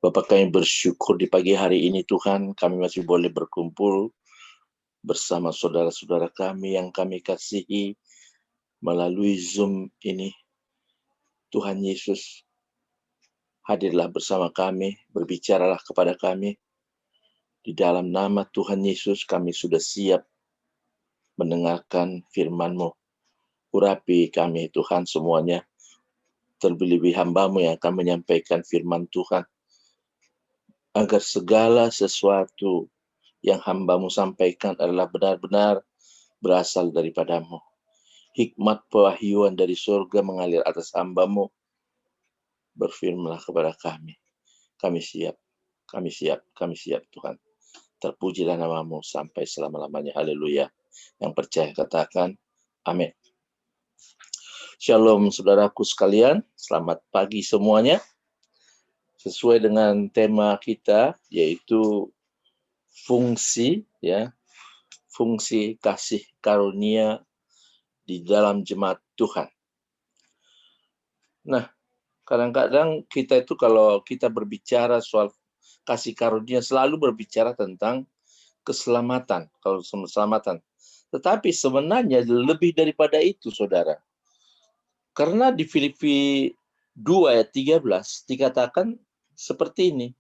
Bapak, kami bersyukur di pagi hari ini Tuhan, kami masih boleh berkumpul bersama saudara-saudara kami yang kami kasihi melalui Zoom ini. Tuhan Yesus, hadirlah bersama kami, berbicaralah kepada kami. Di dalam nama Tuhan Yesus kami sudah siap mendengarkan firman-Mu. Urapi kami Tuhan semuanya, terlebih hamba-Mu yang akan menyampaikan firman Tuhan, agar segala sesuatu yang hamba-Mu sampaikan adalah benar-benar berasal daripada-Mu. Hikmat pewahyuan dari surga mengalir atas hamba-Mu. Berfirmanlah kepada kami. Kami siap, kami siap, kami siap Tuhan. Terpujilah nama-Mu sampai selama-lamanya. Haleluya. Yang percaya katakan, amin. Shalom saudaraku sekalian, selamat pagi semuanya. Sesuai dengan tema kita, yaitu fungsi kasih karunia di dalam jemaat Tuhan. Nah, kadang-kadang kita itu kalau kita berbicara soal kasih karunia selalu berbicara tentang keselamatan, kalau keselamatan. Tetapi sebenarnya lebih daripada itu, saudara. Karena di Filipi 2 ayat 13 dikatakan seperti ini.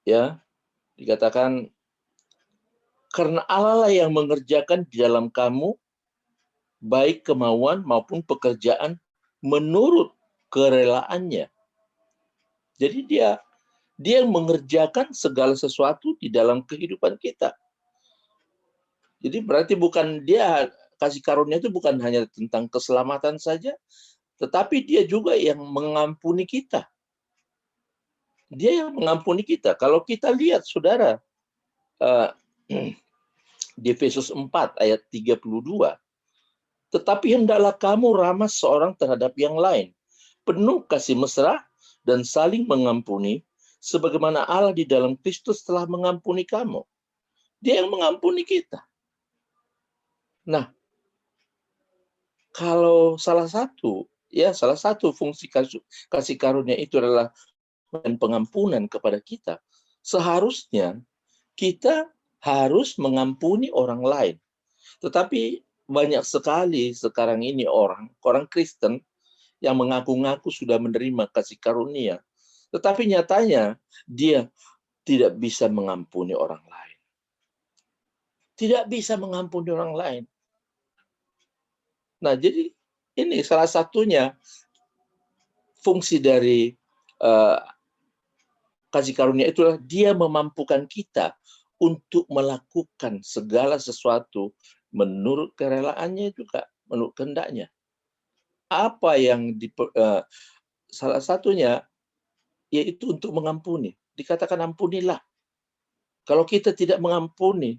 Ya, dikatakan karena Allah lah yang mengerjakan di dalam kamu baik kemauan maupun pekerjaan menurut kerelaannya. Jadi dia yang mengerjakan segala sesuatu di dalam kehidupan kita. Jadi berarti bukan dia kasih karunia itu bukan hanya tentang keselamatan saja, tetapi dia juga yang mengampuni kita. Dia yang mengampuni kita. Kalau kita lihat, saudara, di Efesus 4 ayat 32, tetapi hendaklah kamu ramah seorang terhadap yang lain, penuh kasih mesra dan saling mengampuni, sebagaimana Allah di dalam Kristus telah mengampuni kamu. Dia yang mengampuni kita. Nah, kalau salah satu fungsi kasih karunia itu adalah pengampunan kepada kita, seharusnya kita harus mengampuni orang lain. Tetapi banyak sekali sekarang ini orang Kristen yang mengaku-ngaku sudah menerima kasih karunia, tetapi nyatanya dia tidak bisa mengampuni orang lain. Tidak bisa mengampuni orang lain. Nah, jadi ini salah satunya fungsi dari kasih karunia itulah dia memampukan kita untuk melakukan segala sesuatu menurut kerelaannya juga, menurut kehendaknya. Apa yang salah satunya yaitu untuk mengampuni. Dikatakan ampunilah. Kalau kita tidak mengampuni,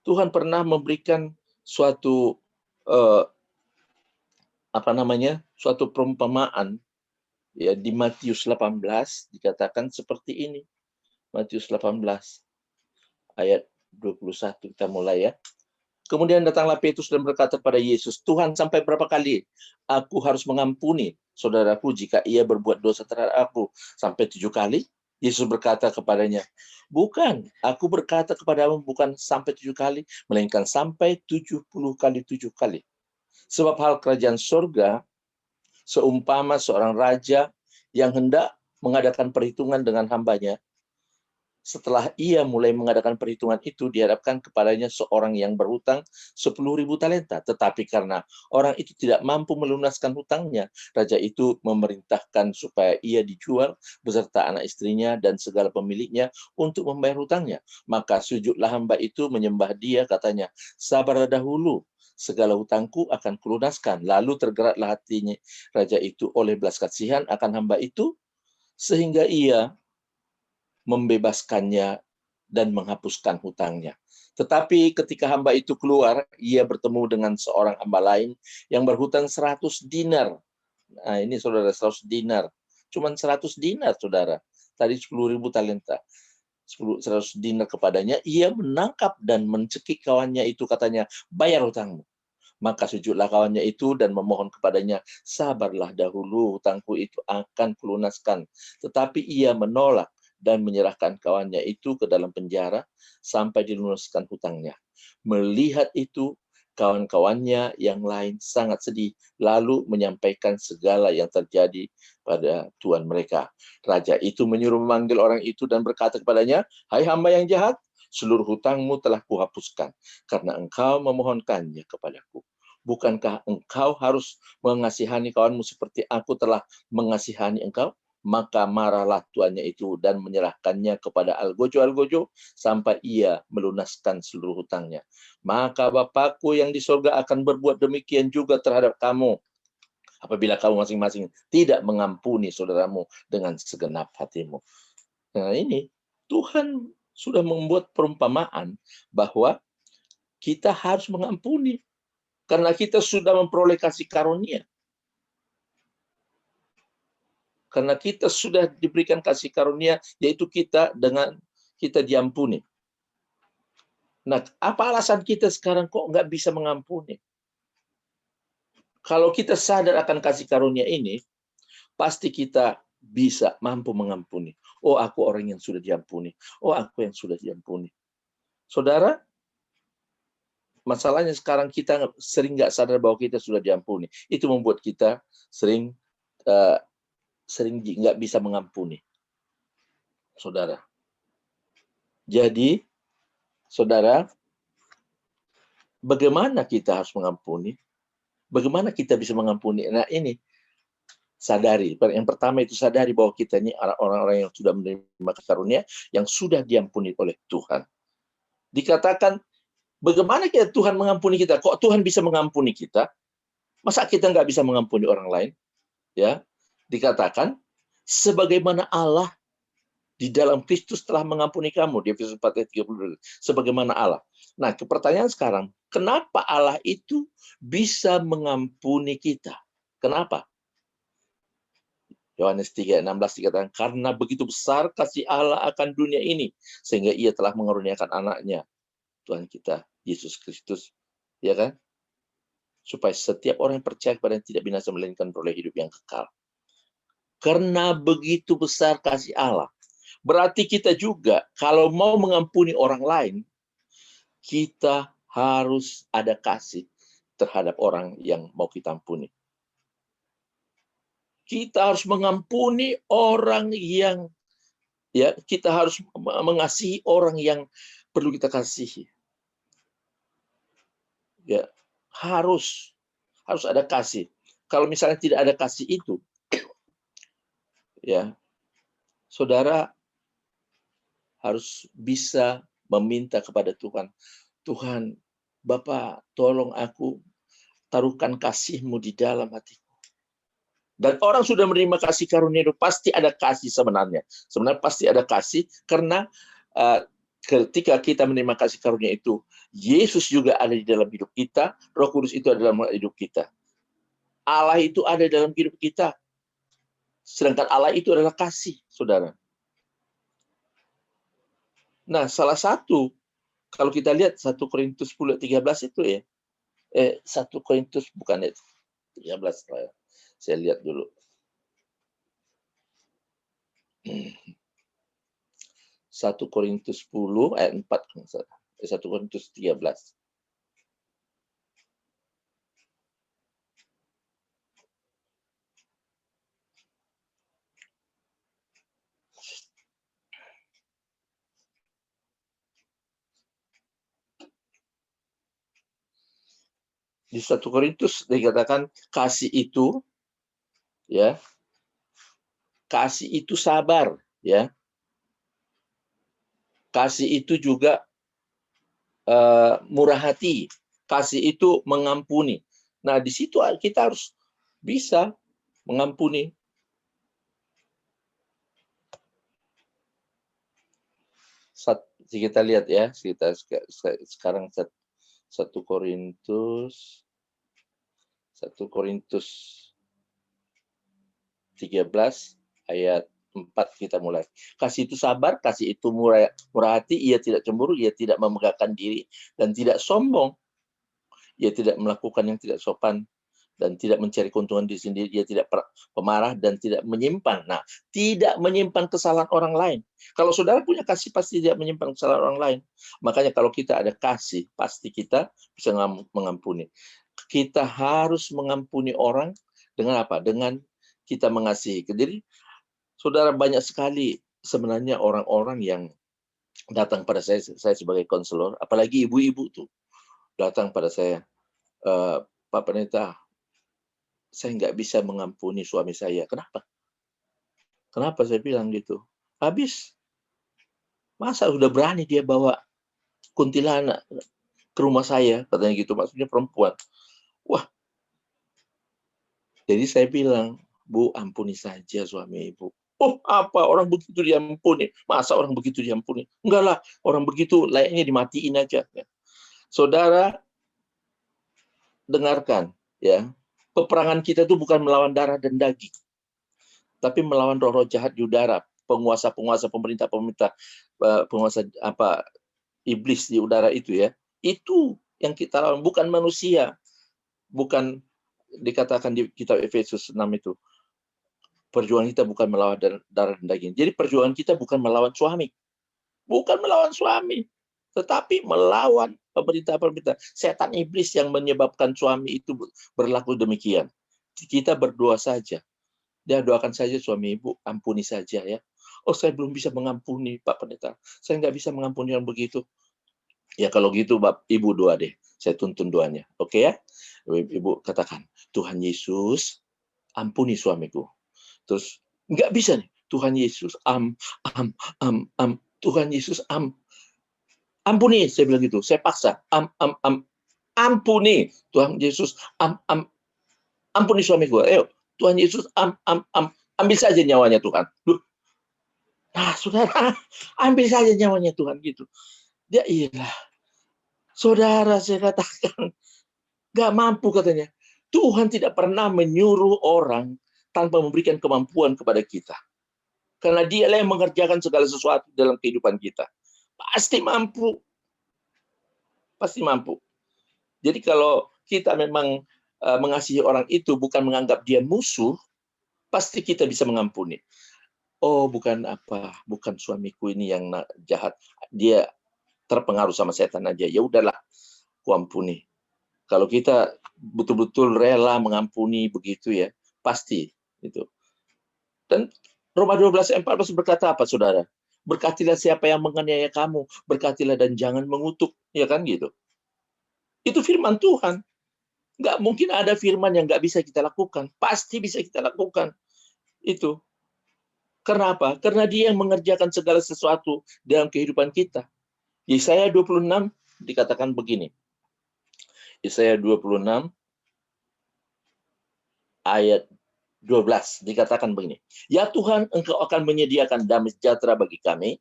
Tuhan pernah memberikan suatu suatu perumpamaan ya di Matius 18 dikatakan seperti ini. Matius 18 ayat 21 kita mulai ya. Kemudian datanglah Petrus dan berkata kepada Yesus, Tuhan, sampai berapa kali aku harus mengampuni saudaraku jika ia berbuat dosa terhadap aku? Sampai 7 kali? Yesus berkata kepadanya, bukan, aku berkata kepadamu bukan sampai 7 kali, melainkan sampai 70 kali 7 kali. Sebab hal kerajaan surga seumpama seorang raja yang hendak mengadakan perhitungan dengan hambanya. Setelah ia mulai mengadakan perhitungan itu, dihadapkan kepadanya seorang yang berhutang 10.000 talenta. Tetapi karena orang itu tidak mampu melunaskan hutangnya, raja itu memerintahkan supaya ia dijual beserta anak istrinya dan segala pemiliknya untuk membayar hutangnya. Maka sujudlah hamba itu menyembah dia, katanya, sabarlah dahulu, segala hutangku akan kulunaskan. Lalu tergeraklah hatinya raja itu oleh belas kasihan akan hamba itu, sehingga ia membebaskannya dan menghapuskan hutangnya. Tetapi ketika hamba itu keluar, ia bertemu dengan seorang hamba lain yang berhutang 100 dinar. Nah, ini saudara, 100 dinar. Cuman 100 dinar, saudara. Tadi 10.000 talenta. 100 dinar kepadanya, ia menangkap dan mencekik kawannya itu, katanya, bayar hutangmu. Maka sujudlah kawannya itu dan memohon kepadanya, sabarlah dahulu, hutangku itu akan kulunaskan. Tetapi ia menolak dan menyerahkan kawannya itu ke dalam penjara sampai dilunaskan hutangnya. Melihat itu, kawan-kawannya yang lain sangat sedih, lalu menyampaikan segala yang terjadi pada tuan mereka. Raja itu menyuruh memanggil orang itu dan berkata kepadanya, "Hai hamba yang jahat, seluruh hutangmu telah kuhapuskan, karena engkau memohonkannya kepadaku. Bukankah engkau harus mengasihani kawanmu seperti aku telah mengasihani engkau?" Maka marahlah tuannya itu dan menyerahkannya kepada algojo-algojo sampai ia melunaskan seluruh hutangnya. Maka Bapakku yang di sorga akan berbuat demikian juga terhadap kamu, apabila kamu masing-masing tidak mengampuni saudaramu dengan segenap hatimu. Nah ini, Tuhan sudah membuat perumpamaan bahwa kita harus mengampuni, karena kita sudah memperoleh kasih karunia. Karena kita sudah diberikan kasih karunia, yaitu kita diampuni. Nah, apa alasan kita sekarang kok nggak bisa mengampuni? Kalau kita sadar akan kasih karunia ini, pasti kita bisa mampu mengampuni. Oh, aku orang yang sudah diampuni. Oh, aku yang sudah diampuni. Saudara, masalahnya sekarang kita sering nggak sadar bahwa kita sudah diampuni. Itu membuat kita sering nggak bisa mengampuni, saudara. Jadi, saudara, bagaimana kita harus mengampuni? Bagaimana kita bisa mengampuni? Nah ini, sadari. Yang pertama itu sadari bahwa kita ini orang-orang yang sudah menerima karunia, yang sudah diampuni oleh Tuhan. Dikatakan, bagaimana kita Tuhan mengampuni kita? Kok Tuhan bisa mengampuni kita? Masa kita nggak bisa mengampuni orang lain? Ya, dikatakan, sebagaimana Allah di dalam Kristus telah mengampuni kamu, di Efesus 4 ayat 32. Sebagaimana Allah. Nah, pertanyaan sekarang, kenapa Allah itu bisa mengampuni kita? Kenapa? Yohanes 3:16 dikatakan, karena begitu besar kasih Allah akan dunia ini, sehingga ia telah mengaruniakan anaknya, Tuhan kita, Yesus Kristus. Ya kan? Supaya setiap orang yang percaya kepada tidak binasa melainkan beroleh hidup yang kekal. Karena begitu besar kasih Allah. Berarti kita juga kalau mau mengampuni orang lain, kita harus ada kasih terhadap orang yang mau kita ampuni. Kita harus mengampuni orang yang kita harus mengasihi orang yang perlu kita kasihi. Ya, harus ada kasih. Kalau misalnya tidak ada kasih itu, ya, saudara harus bisa meminta kepada Tuhan. Tuhan, Bapa, tolong aku taruhkan kasih-Mu di dalam hatiku. Dan orang sudah menerima kasih karunia itu, pasti ada kasih sebenarnya. Sebenarnya pasti ada kasih, karena ketika kita menerima kasih karunia itu, Yesus juga ada di dalam hidup kita, Roh Kudus itu ada dalam hidup kita. Allah itu ada dalam hidup kita. Sedangkan Allah itu adalah kasih, saudara. Nah, salah satu, kalau kita lihat 1 Korintus 10:13 itu ya, 1 Korintus bukan 13, saya lihat dulu. 1 Korintus 10 ayat 4, 1 Korintus 13. Di 1 Korintus dikatakan kasih itu, ya, kasih itu sabar, ya. Kasih itu juga murah hati. Kasih itu mengampuni. Nah, di situ kita harus bisa mengampuni. Kita lihat ya, kita sekarang 1 Korintus 13 ayat 4 kita mulai. Kasih itu sabar, kasih itu murah hati, ia tidak cemburu, ia tidak memegahkan diri, dan tidak sombong. Ia tidak melakukan yang tidak sopan dan tidak mencari keuntungan diri sendiri. Dia tidak pemarah dan tidak menyimpan. Nah, tidak menyimpan kesalahan orang lain. Kalau saudara punya kasih, pasti tidak menyimpan kesalahan orang lain. Makanya kalau kita ada kasih, pasti kita bisa mengampuni. Kita harus mengampuni orang dengan apa? Dengan kita mengasihi. Jadi, saudara, banyak sekali sebenarnya orang-orang yang datang pada saya sebagai konselor, apalagi ibu-ibu tuh datang pada saya, Pak Pendeta, saya nggak bisa mengampuni suami saya. Kenapa? Kenapa saya bilang gitu? Habis, masa udah berani dia bawa kuntilanak ke rumah saya, katanya gitu, maksudnya perempuan. Wah, jadi saya bilang, Bu, ampuni saja suami ibu. Oh, apa orang begitu diampuni? Masa orang begitu diampuni? Enggak lah, orang begitu layaknya dimatiin aja. Saudara, dengarkan, ya. Peperangan kita itu bukan melawan darah dan daging, tapi melawan roh-roh jahat di udara, penguasa-penguasa, pemerintah-pemerintah, penguasa apa iblis di udara itu ya. Itu yang kita lawan, bukan manusia. Bukan dikatakan di kitab Efesus 6 itu. Perjuangan kita bukan melawan darah dan daging. Jadi perjuangan kita bukan melawan suami. Bukan melawan suami, tetapi melawan pemerintah-pemerintah. Setan iblis yang menyebabkan suami itu berlaku demikian. Kita berdoa saja. Dia doakan saja suami ibu, ampuni saja ya. Oh, saya belum bisa mengampuni, Pak Pendeta. Saya nggak bisa mengampuni yang begitu. Ya kalau gitu, Ibu doa deh. Saya tuntun doanya. Oke ya? Ibu katakan, Tuhan Yesus, ampuni suamiku. Terus, nggak bisa nih. Tuhan Yesus, Tuhan Yesus, ampuni. Saya bilang gitu. Saya paksa. Ampuni. Tuhan Yesus, ampuni suamiku. Ayo, Tuhan Yesus, ambil saja nyawanya Tuhan. Nah, saudara, ambil saja nyawanya Tuhan gitu. Dia iyalah. Saudara, saya katakan, nggak mampu katanya. Tuhan tidak pernah menyuruh orang tanpa memberikan kemampuan kepada kita. Karena dialah yang mengerjakan segala sesuatu dalam kehidupan kita. Pasti mampu. Pasti mampu. Jadi kalau kita memang mengasihi orang itu bukan menganggap dia musuh, pasti kita bisa mengampuni. Oh, bukan suamiku ini yang jahat. Dia terpengaruh sama setan aja. Ya udahlah, ku ampuni. Kalau kita betul-betul rela mengampuni begitu ya, pasti itu. Dan Roma 12 ayat 14 berkata apa, saudara? Berkatilah siapa yang menganiaya kamu, berkatilah dan jangan mengutuk, ya kan gitu. Itu firman Tuhan. Nggak mungkin ada firman yang nggak bisa kita lakukan. Pasti bisa kita lakukan. Itu. Kenapa? Karena dia yang mengerjakan segala sesuatu dalam kehidupan kita. Yesaya 26 dikatakan begini. Yesaya 26 ayat 12 dikatakan begini. Ya Tuhan, Engkau akan menyediakan damai sejahtera bagi kami,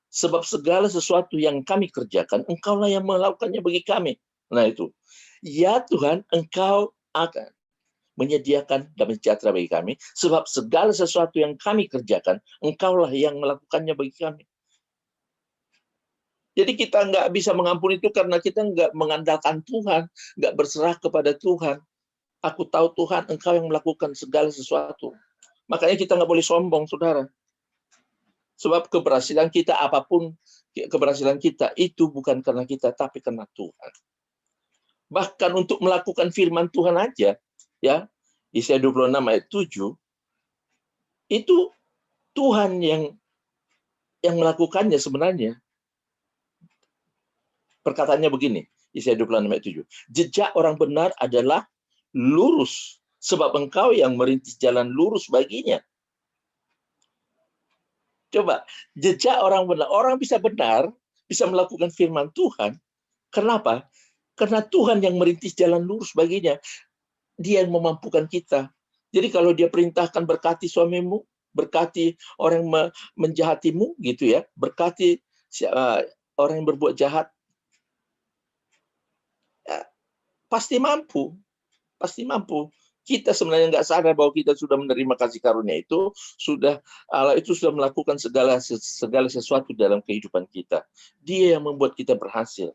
sebab segala sesuatu yang kami kerjakan, Engkaulah yang melakukannya bagi kami. Nah itu. Ya Tuhan, Engkau akan menyediakan damai sejahtera bagi kami, sebab segala sesuatu yang kami kerjakan, Engkaulah yang melakukannya bagi kami. Jadi kita nggak bisa mengampuni itu karena kita nggak mengandalkan Tuhan, nggak berserah kepada Tuhan. Aku tahu Tuhan, Engkau yang melakukan segala sesuatu. Makanya kita nggak boleh sombong, saudara. Sebab keberhasilan kita, apapun keberhasilan kita, itu bukan karena kita, tapi karena Tuhan. Bahkan untuk melakukan firman Tuhan aja, ya, Yesaya 26 ayat 7, itu Tuhan yang melakukannya sebenarnya. Perkataannya begini, Yesaya 26 ayat 7. Jejak orang benar adalah lurus, sebab Engkau yang merintis jalan lurus baginya. Coba, jejak orang benar. Orang bisa benar, bisa melakukan firman Tuhan. Kenapa? Karena Tuhan yang merintis jalan lurus baginya. Dia yang memampukan kita. Jadi kalau dia perintahkan berkati suamimu, berkati orang yang menjahatimu, gitu ya, berkati orang yang berbuat jahat, ya, pasti mampu. Pasti mampu. Kita sebenarnya nggak sadar bahwa kita sudah menerima kasih karunia itu, Allah itu sudah melakukan segala sesuatu dalam kehidupan kita. Dia yang membuat kita berhasil.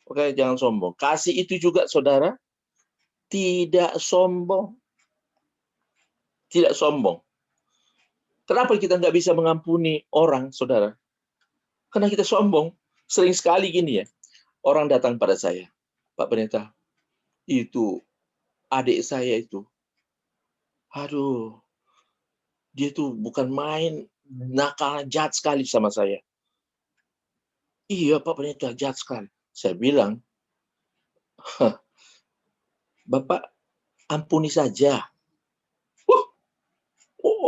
Oke, jangan sombong. Kasih itu juga, saudara, tidak sombong. Tidak sombong. Kenapa kita nggak bisa mengampuni orang, saudara? Karena kita sombong. Sering sekali gini ya, orang datang pada saya, Pak Pendeta, itu adik saya itu, aduh, dia tuh bukan main, nakal, jahat sekali sama saya. Iya, Pak Pendeta, jahat sekali. Saya bilang, Bapak ampuni saja. Wah,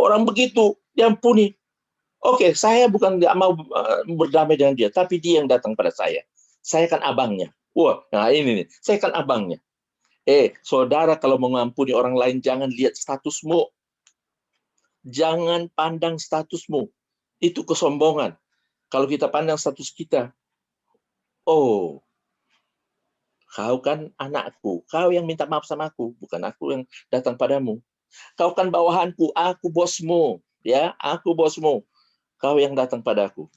orang begitu, diampuni. Oke, saya bukan nggak mau berdamai dengan dia, tapi dia yang datang pada saya. Saya kan abangnya. Wah, nah ini nih, saya kan abangnya. Saudara kalau mengampuni orang lain, jangan lihat statusmu. Jangan pandang statusmu. Itu kesombongan. Kalau kita pandang status kita, oh, kau kan anakku, kau yang minta maaf sama aku, bukan aku yang datang padamu. Kau kan bawahanku, aku bosmu, ya, aku bosmu. Kau yang datang padaku.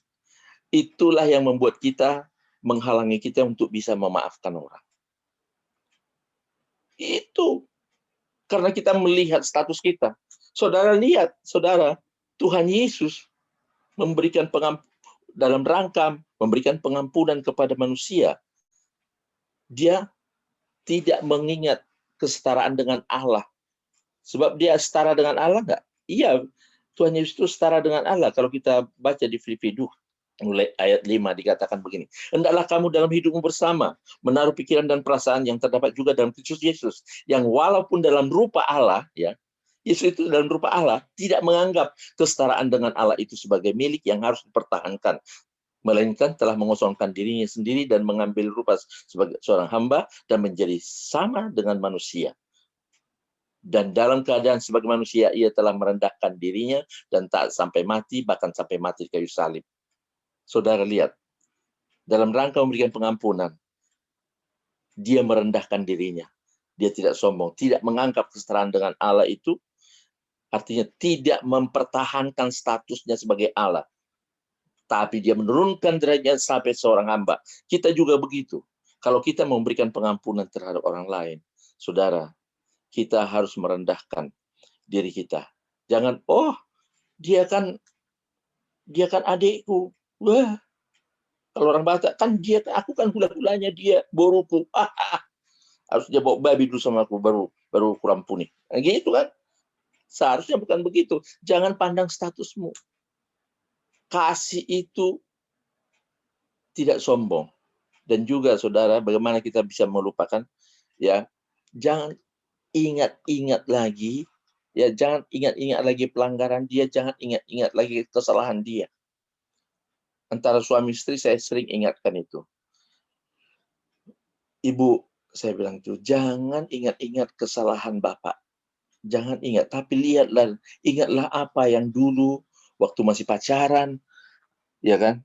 Itulah yang membuat kita menghalangi kita untuk bisa memaafkan orang. Itu karena kita melihat status kita. Saudara lihat, saudara, Tuhan Yesus memberikan dalam rangka memberikan pengampunan kepada manusia. Dia tidak mengingat kesetaraan dengan Allah. Sebab dia setara dengan Allah nggak? Iya, Tuhan Yesus itu setara dengan Allah. Kalau kita baca di Filipi 2, mulai ayat 5 dikatakan begini. Hendaklah kamu dalam hidupmu bersama, menaruh pikiran dan perasaan yang terdapat juga dalam Kristus Yesus. Yang walaupun dalam rupa Allah, ya, Yesus itu dalam rupa Allah, tidak menganggap kesetaraan dengan Allah itu sebagai milik yang harus dipertahankan. Melainkan telah mengosongkan dirinya sendiri dan mengambil rupa sebagai seorang hamba dan menjadi sama dengan manusia. Dan dalam keadaan sebagai manusia, ia telah merendahkan dirinya dan tak sampai mati, bahkan sampai mati di kayu salib. Saudara lihat, dalam rangka memberikan pengampunan, dia merendahkan dirinya. Dia tidak sombong, tidak menganggap kesetaraan dengan Allah itu, artinya tidak mempertahankan statusnya sebagai Allah. Tapi dia menurunkan derajat sampai seorang hamba. Kita juga begitu. Kalau kita memberikan pengampunan terhadap orang lain, saudara, kita harus merendahkan diri kita. Jangan, oh, dia kan adikku. Wah, kalau orang Batak kan aku kan hula-hulanya dia, boruku. Harus dia bawa babi dulu sama aku baru kurampuni. Nah, gitu kan? Seharusnya bukan begitu. Jangan pandang statusmu. Kasih itu tidak sombong. Dan juga saudara, bagaimana kita bisa melupakan, ya, jangan ingat-ingat lagi, ya, jangan ingat-ingat lagi pelanggaran dia, jangan ingat-ingat lagi kesalahan dia. Antara suami istri saya sering ingatkan itu. Ibu, saya bilang itu, jangan ingat-ingat kesalahan Bapak. Jangan ingat, tapi lihatlah, ingatlah apa yang dulu, waktu masih pacaran, ya kan?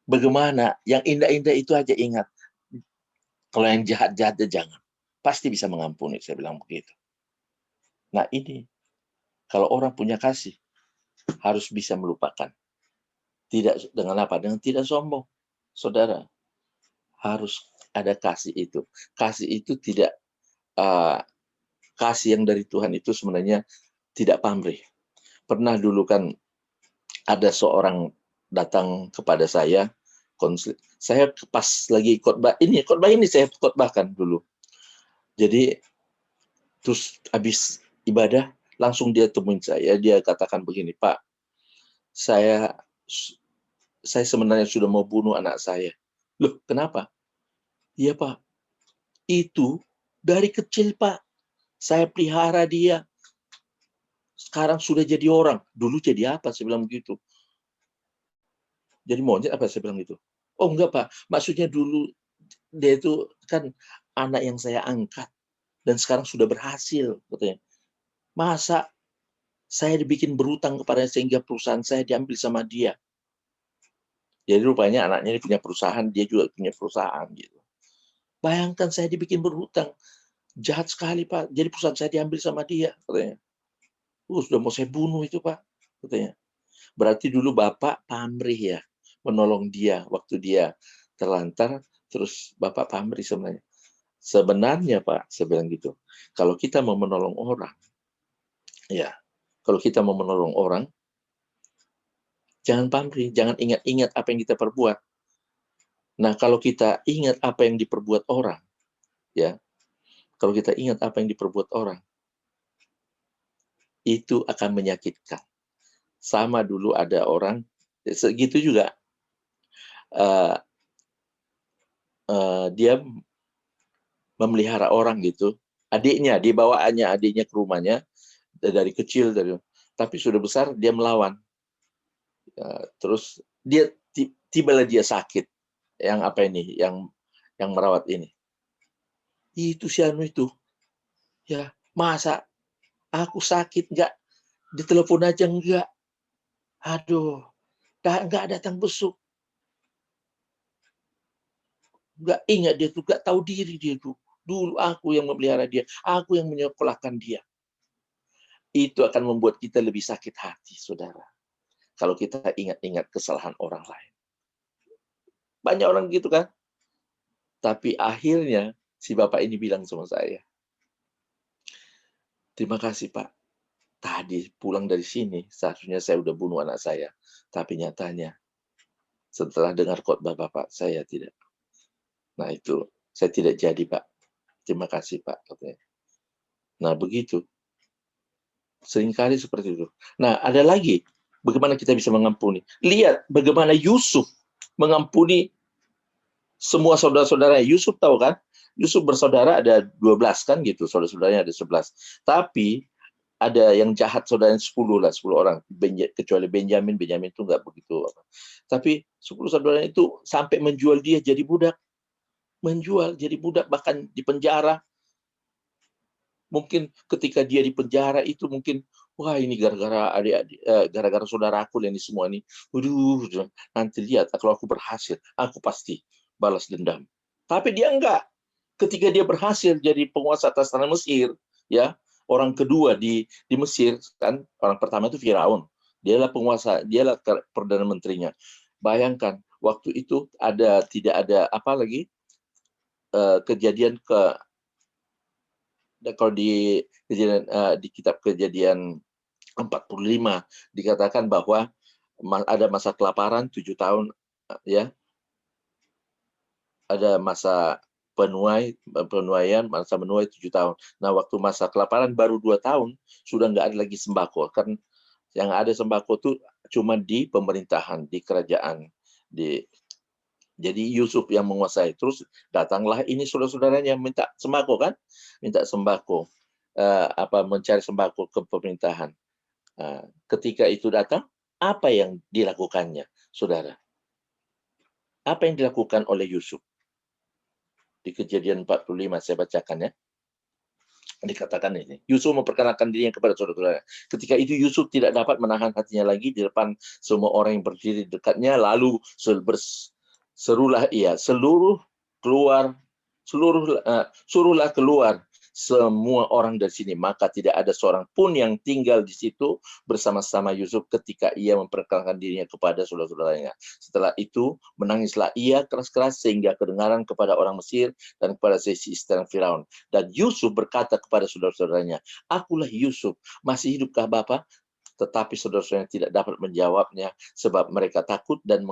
Bagaimana, yang indah-indah itu aja ingat. Kalau yang jahat-jahatnya jangan. Pasti bisa mengampuni, saya bilang begitu. Nah ini, kalau orang punya kasih, harus bisa melupakan. Tidak dengan apa? Dengan tidak sombong. Saudara, harus ada kasih itu. Kasih itu tidak, kasih yang dari Tuhan itu sebenarnya tidak pamrih. Pernah dulu kan ada seorang datang kepada saya, saya pas lagi khotbah ini saya khotbahkan dulu. Jadi terus habis ibadah langsung dia temuin saya, dia katakan begini, Pak, saya sebenarnya sudah mau bunuh anak saya. Loh, kenapa? Iya, Pak. Itu dari kecil, Pak. Saya pelihara dia. Sekarang sudah jadi orang. Dulu jadi apa? Saya bilang begitu. Jadi monyet apa? Saya bilang gitu. Oh, enggak, Pak. Maksudnya dulu dia itu kan anak yang saya angkat. Dan sekarang sudah berhasil, katanya. Masa saya dibikin berutang kepadanya sehingga perusahaan saya diambil sama dia. Jadi rupanya anaknya ini punya perusahaan, dia juga punya perusahaan gitu. Bayangkan saya dibikin berhutang. Jahat sekali, Pak. Jadi perusahaan saya diambil sama dia, katanya. Sudah mau saya bunuh itu, Pak, katanya. Berarti dulu Bapak pamrih ya, menolong dia waktu dia terlantar, Terus Bapak pamri sebenarnya. Sebenarnya Pak, saya bilang gitu, kalau kita mau menolong orang, ya, kalau kita mau menolong orang, jangan pamrih, jangan ingat-ingat apa yang kita perbuat. Nah, kalau kita ingat apa yang diperbuat orang, ya, kalau kita ingat apa yang diperbuat orang, itu akan menyakitkan. Sama dulu ada orang, segitu juga, uh, dia memelihara orang gitu, adiknya, dibawaannya adiknya ke rumahnya, dari kecil, tapi sudah besar dia melawan. Terus tibalah dia sakit, yang apa ini, yang merawat ini. Itu si anu itu, ya masa aku sakit nggak ditelepon aja enggak, aduh, nggak datang besuk, nggak ingat dia tuh, nggak tahu diri dia tuh. Dulu aku yang memelihara dia, aku yang menyekolahkan dia. Itu akan membuat kita lebih sakit hati, saudara. Kalau kita ingat-ingat kesalahan orang lain. Banyak orang gitu kan. Tapi akhirnya si bapak ini bilang sama saya, terima kasih Pak. Tadi pulang dari sini, seharusnya saya udah bunuh anak saya. Tapi nyatanya, setelah dengar khotbah Bapak, saya tidak. Nah itu, saya tidak jadi Pak. Terima kasih Pak, katanya. Nah begitu. Seringkali seperti itu. Nah ada lagi, bagaimana kita bisa mengampuni. Lihat bagaimana Yusuf mengampuni semua saudara-saudaranya. Yusuf tahu kan? Yusuf bersaudara ada 12 kan gitu, saudara-saudaranya ada 11. Tapi ada yang jahat saudaranya 10 lah, 10 orang. Kecuali Benjamin itu nggak begitu. Tapi 10 saudaranya itu sampai menjual dia jadi budak. Menjual jadi budak, bahkan di penjara. Mungkin ketika dia di penjara itu mungkin, wah ini gara-gara adik-adik, gara-gara saudaraku yang ini semua ini. Waduh, nanti lihat kalau aku berhasil, aku pasti balas dendam. Tapi dia enggak. Ketika dia berhasil jadi penguasa atas tanah Mesir, ya, orang kedua di Mesir kan, orang pertama itu Firaun. Dialah penguasa, dialah perdana menterinya. Bayangkan waktu itu tidak ada apa lagi, kejadian kalau di kitab Kejadian 45 dikatakan bahwa ada masa kelaparan 7 tahun, ya, ada masa penuaian, masa menuai 7 tahun. Nah, waktu masa kelaparan baru 2 tahun sudah nggak ada lagi sembako, kan yang ada sembako tuh cuma di pemerintahan, di kerajaan, jadi Yusuf yang menguasai. Terus datanglah ini saudara-saudaranya minta sembako kan, minta sembako, mencari sembako ke pemerintahan. Ketika itu datang, apa yang dilakukannya, saudara? Apa yang dilakukan oleh Yusuf? Di Kejadian 45 saya bacakan ya. Dikatakan ini, Yusuf memperkenalkan dirinya kepada saudara-saudaranya. Ketika itu Yusuf tidak dapat menahan hatinya lagi di depan semua orang yang berdiri dekatnya, lalu serulah ia, suruhlah keluar semua orang dari sini. Maka tidak ada seorang pun yang tinggal di situ bersama-sama Yusuf ketika ia memperkenalkan dirinya kepada saudara-saudaranya. Setelah itu menangislah ia keras-keras sehingga kedengaran kepada orang Mesir dan kepada seisi istana Firaun. Dan Yusuf berkata kepada saudara-saudaranya, akulah Yusuf, masih hidupkah Bapak? Tetapi saudara-saudaranya tidak dapat menjawabnya sebab mereka takut dan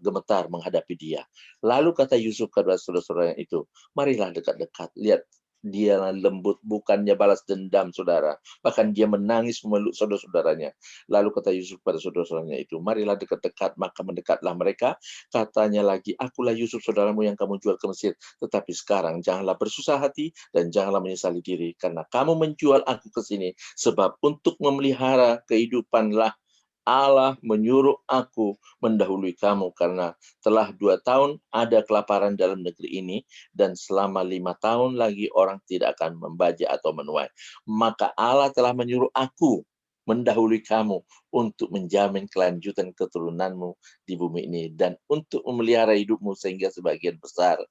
gemetar menghadapi dia. Lalu kata Yusuf kepada saudara-saudaranya itu, marilah dekat-dekat, lihat dia lembut, bukannya balas dendam, saudara. Bahkan dia menangis memeluk saudara-saudaranya. Lalu kata Yusuf pada saudara-saudaranya itu, marilah dekat-dekat, maka mendekatlah mereka. Katanya lagi, akulah Yusuf saudaramu yang kamu jual ke Mesir. Tetapi sekarang janganlah bersusah hati dan janganlah menyesali diri, karena kamu menjual aku ke sini, sebab untuk memelihara kehidupanlah Allah menyuruh aku mendahului kamu, karena telah 2 tahun ada kelaparan dalam negeri ini, dan selama 5 tahun lagi orang tidak akan membajak atau menuai. Maka Allah telah menyuruh aku mendahului kamu untuk menjamin kelanjutan keturunanmu di bumi ini, dan untuk memelihara hidupmu sehingga sebagian besar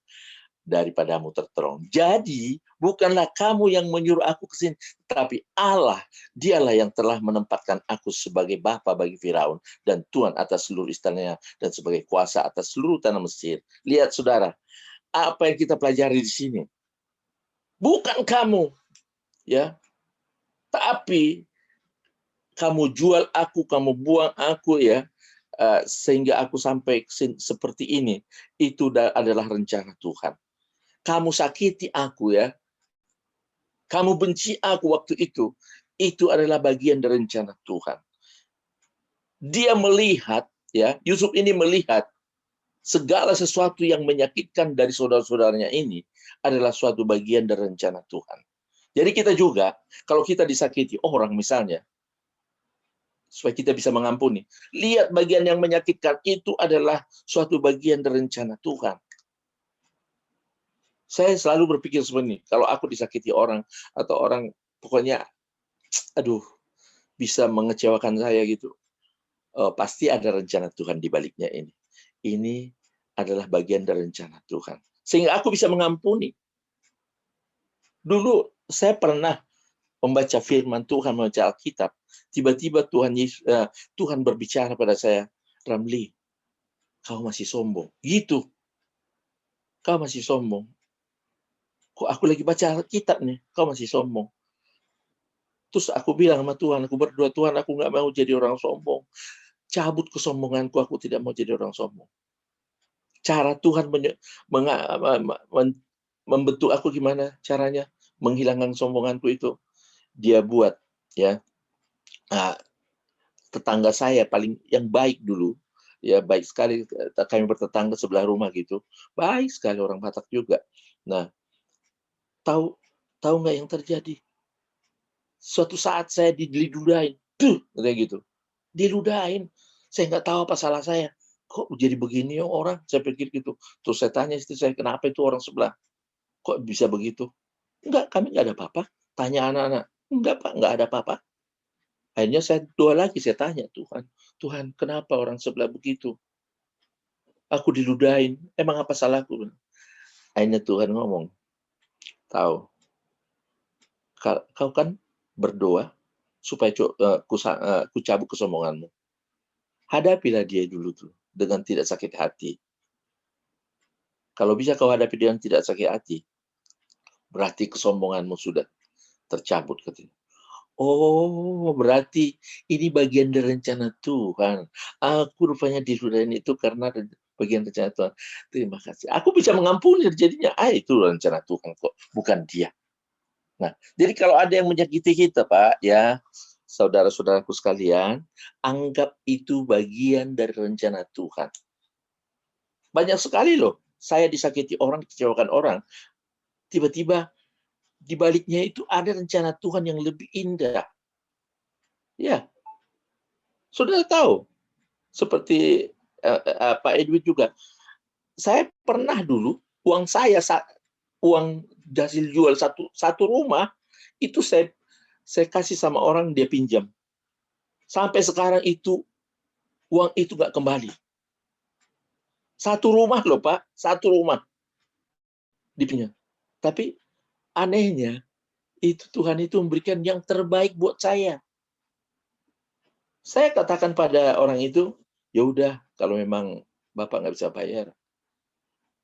daripadamu tertolong. Jadi, bukanlah kamu yang menyuruh aku ke sini, tapi Allah, dialah yang telah menempatkan aku sebagai bapa bagi Firaun dan tuan atas seluruh istananya dan sebagai kuasa atas seluruh tanah Mesir. Lihat saudara, apa yang kita pelajari di sini. Bukan kamu, ya, tapi kamu jual aku, kamu buang aku, ya, sehingga aku sampai seperti ini. Itu adalah rencana Tuhan. Kamu sakiti aku, ya, kamu benci aku waktu itu adalah bagian dari rencana Tuhan. Dia melihat, ya, Yusuf ini melihat segala sesuatu yang menyakitkan dari saudara-saudaranya ini adalah suatu bagian dari rencana Tuhan. Jadi kita juga, kalau kita disakiti orang misalnya, supaya kita bisa mengampuni, lihat bagian yang menyakitkan itu adalah suatu bagian dari rencana Tuhan. Saya selalu berpikir seperti ini, kalau aku disakiti orang, atau orang pokoknya, aduh, bisa mengecewakan saya gitu, pasti ada rencana Tuhan di baliknya ini. Ini adalah bagian dari rencana Tuhan. Sehingga aku bisa mengampuni. Dulu saya pernah membaca firman Tuhan, membaca Alkitab. Tiba-tiba Tuhan berbicara pada saya, Ramli, kau masih sombong. Gitu. Kau masih sombong. Kok aku lagi baca Alkitab nih, kau masih sombong. Terus aku bilang sama Tuhan, aku berdoa, Tuhan, aku nggak mau jadi orang sombong. Cabut kesombonganku, aku tidak mau jadi orang sombong. Cara Tuhan membentuk aku gimana caranya menghilangkan sombonganku itu, dia buat, ya, tetangga saya paling yang baik dulu, ya, baik sekali, kami bertetangga sebelah rumah gitu, baik sekali, orang Batak juga. Nah, tahu tahu nggak yang terjadi? Suatu saat saya diludahin, kayak gitu, diludahin, saya nggak tahu apa salah saya. Kok jadi begini ya orang? Saya pikir gitu. Terus saya tanya istri saya, kenapa itu orang sebelah? Kok bisa begitu? Enggak, kami nggak ada apa-apa. Tanya anak-anak. Enggak, Pak, nggak ada apa-apa. Akhirnya saya doa lagi, saya tanya, Tuhan, Tuhan, kenapa orang sebelah begitu? Aku diludahin, emang apa salahku? Akhirnya Tuhan ngomong, tahu, kau kan berdoa supaya ku cabut kesombonganmu. Hadapilah dia dulu tuh dengan tidak sakit hati. Kalau bisa kau hadapi dengan tidak sakit hati, berarti kesombonganmu sudah tercabut katanya. Oh, berarti ini bagian dari rencana Tuhan. Aku rupanya diludahin itu karena bagian rencana Tuhan. Terima kasih. Aku bisa mengampuni jadinya. Itu rencana Tuhan kok, bukan dia. Nah, jadi kalau ada yang menyakiti kita, Pak, ya, saudara-saudaraku sekalian, anggap itu bagian dari rencana Tuhan. Banyak sekali loh, saya disakiti orang, dikecewakan orang. Tiba-tiba di baliknya itu ada rencana Tuhan yang lebih indah. Ya, saudara tahu, seperti Pak Edwin juga. Saya pernah dulu, uang saya, uang hasil jual satu rumah, itu saya kasih sama orang, dia pinjam. Sampai sekarang itu, uang itu nggak kembali. Satu rumah loh, Pak. Satu rumah dipinjam. Tapi anehnya, itu Tuhan itu memberikan yang terbaik buat saya. Saya katakan pada orang itu, ya udah, kalau memang Bapak nggak bisa bayar,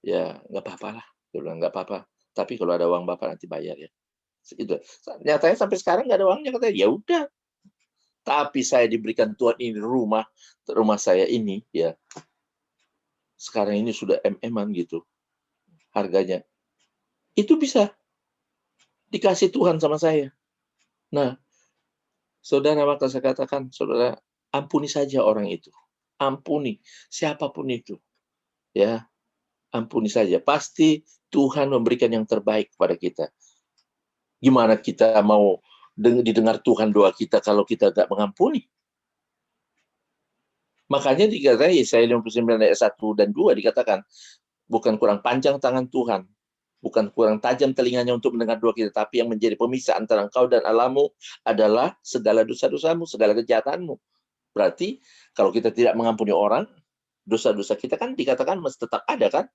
ya nggak apa-apa lah. Dia bilang, nggak apa-apa. Tapi kalau ada uang Bapak nanti bayar ya. Itu. Nyatanya sampai sekarang nggak ada uangnya, katanya. Ya udah. Tapi saya diberikan Tuhan ini rumah saya ini, ya. Sekarang ini sudah MM-an gitu harganya. Itu bisa dikasih Tuhan sama saya. Nah, saudara, maka saya katakan, saudara, ampuni saja orang itu. Ampuni siapapun itu. Ya, ampuni saja. Pasti Tuhan memberikan yang terbaik kepada kita. Gimana kita mau didengar Tuhan doa kita kalau kita tidak mengampuni? Makanya dikatakan Yesaya 59 ayat 1 dan 2 dikatakan, bukan kurang panjang tangan Tuhan, bukan kurang tajam telinganya untuk mendengar doa kita, tapi yang menjadi pemisah antara engkau dan Allahmu adalah segala dosa-dosamu, segala kejahatanmu. Berarti kalau kita tidak mengampuni orang, dosa-dosa kita kan dikatakan masih tetap ada kan?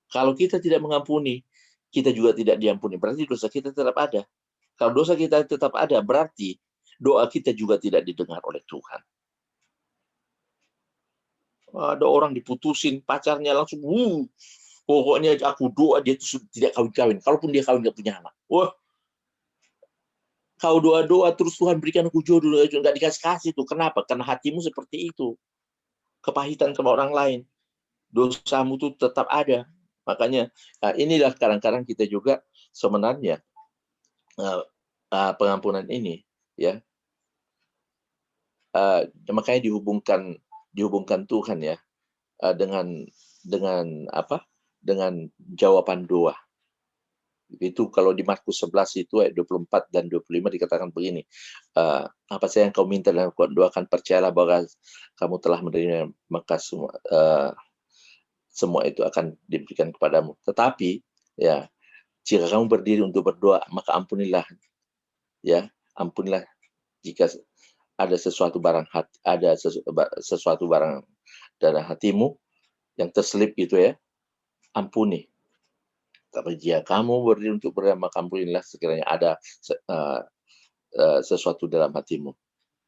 Kalau kita tidak mengampuni, kita juga tidak diampuni. Berarti dosa kita tetap ada. Kalau dosa kita tetap ada, berarti doa kita juga tidak didengar oleh Tuhan. Ada orang diputusin, pacarnya langsung, Pokoknya aku doa dia itu tidak kawin-kawin. Kalaupun dia kawin nggak punya anak. Wah, kau doa-doa terus Tuhan berikan aku jodoh, nggak dikasih-kasih tuh. Kenapa? Karena hatimu seperti itu. Kepahitan sama orang lain. Dosamu tuh tetap ada. Makanya inilah kadang-kadang kita juga sebenarnya pengampunan ini ya, makanya dihubungkan Tuhan ya dengan apa? Dengan jawaban doa. Itu kalau di Markus 11 itu ayat 24 dan 25 dikatakan begini, apa saja yang kau minta dan kau doakan, percayalah bahwa kamu telah menerima, maka semua itu akan diberikan kepadamu. Tetapi ya, jika kamu berdiri untuk berdoa, maka ampunilah ya, ampunilah jika ada sesuatu barang sesuatu barang dalam hatimu yang terselip gitu ya, ampuni. Tapi jika kamu berdiri untuk berdoa, maka ampunilah sekiranya ada sesuatu dalam hatimu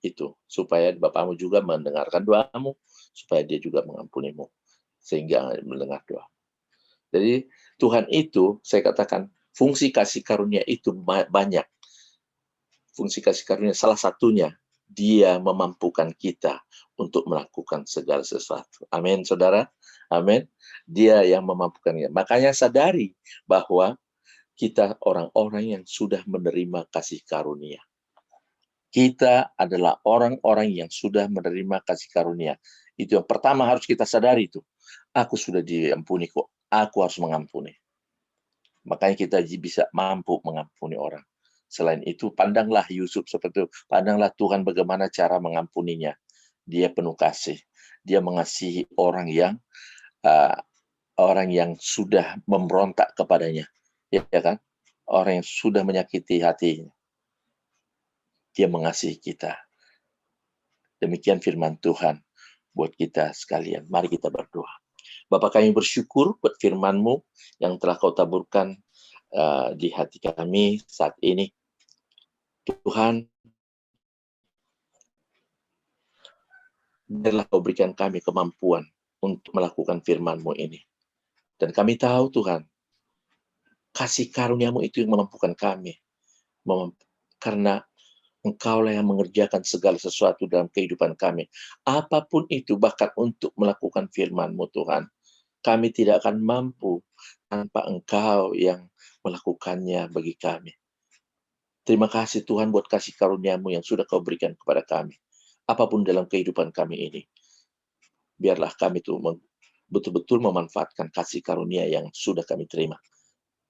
itu, supaya Bapamu juga mendengarkan doamu, supaya dia juga mengampunimu sehingga mendengar doa. Jadi Tuhan itu, saya katakan, fungsi kasih karunia itu banyak. Fungsi kasih karunia salah satunya dia memampukan kita untuk melakukan segala sesuatu. Amin, saudara. Amin. Dia yang memampukan kita. Makanya sadari bahwa kita orang-orang yang sudah menerima kasih karunia. Kita adalah orang-orang yang sudah menerima kasih karunia. Itu yang pertama harus kita sadari itu. Aku sudah diampuni kok. Aku harus mengampuni. Makanya kita bisa mampu mengampuni orang. Selain itu, pandanglah Yusuf seperti itu. Pandanglah Tuhan bagaimana cara mengampuninya. Dia penuh kasih. Dia mengasihi orang yang sudah memberontak kepadanya. Ya kan? Orang yang sudah menyakiti hatinya. Dia mengasihi kita. Demikian firman Tuhan buat kita sekalian. Mari kita berdoa. Bapa, kami bersyukur buat firman-Mu yang telah Kau taburkan di hati kami saat ini. Tuhan, biarlah Kau berikan kami kemampuan untuk melakukan firman-Mu ini. Dan kami tahu Tuhan, kasih karunia-Mu itu yang memampukan kami. Karena Engkaulah yang mengerjakan segala sesuatu dalam kehidupan kami. Apapun itu, bahkan untuk melakukan firman-Mu Tuhan. Kami tidak akan mampu tanpa Engkau yang melakukannya bagi kami. Terima kasih Tuhan buat kasih karunia-Mu yang sudah Kau berikan kepada kami. Apapun dalam kehidupan kami ini. Biarlah kami itu betul-betul memanfaatkan kasih karunia yang sudah kami terima.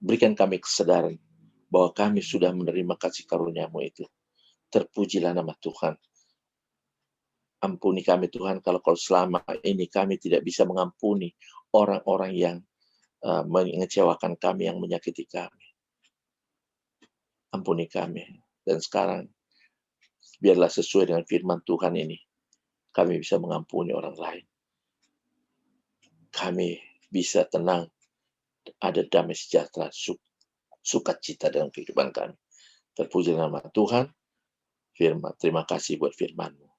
Berikan kami kesadaran bahwa kami sudah menerima kasih karunia-Mu itu. Terpujilah nama Tuhan. Ampuni kami Tuhan kalau selama ini kami tidak bisa mengampuni orang-orang yang mengecewakan kami, yang menyakiti kami. Ampuni kami. Dan sekarang biarlah sesuai dengan firman Tuhan ini, kami bisa mengampuni orang lain. Kami bisa tenang, ada damai sejahtera, sukacita dalam kehidupan kami. Terpuji nama Tuhan. Terima kasih buat firman-Mu.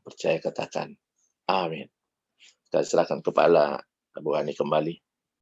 Percaya katakan, amin. Kita serahkan kepala Abu Hani kembali.